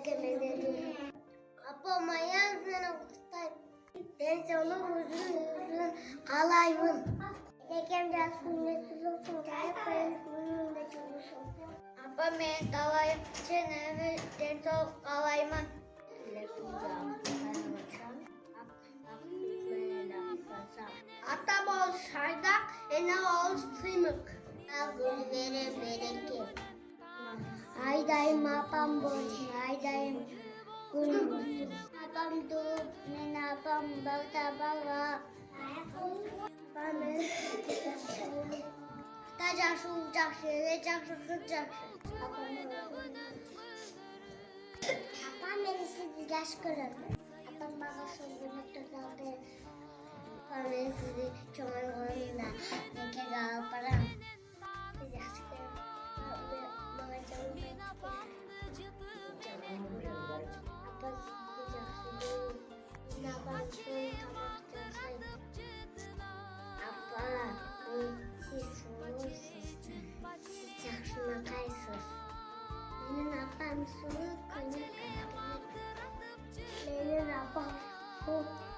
egemenleri. Kapama yazına kutay. Ben sana uzun uzun kalayım. Nekem jasmine susun gelip ben bununla çalışım. Apa men kalayım çenemi densol kalayım. Atam ol şardak, ene ol sımık. Ağır vere bereket. Aydayım apam boşun, aydayım gülüm boşun. Apam doğup, men apam bağda bala. Apam tacaşı ucakşı, recakşı sıcakşı. Apam beni sizi yaş görür. Apam bana sözünü tutaldı. Apam beni sizi çoğun koyunda. Neke gal param. Siz yaş görür. Bana canım bekliyor. Apa sıcak suyu. Naban suyu tabaktasın. Apa siz soğuk sıcak şuna kaysız. Benim apam soğuk konu kaybı. Benim apam soğuk.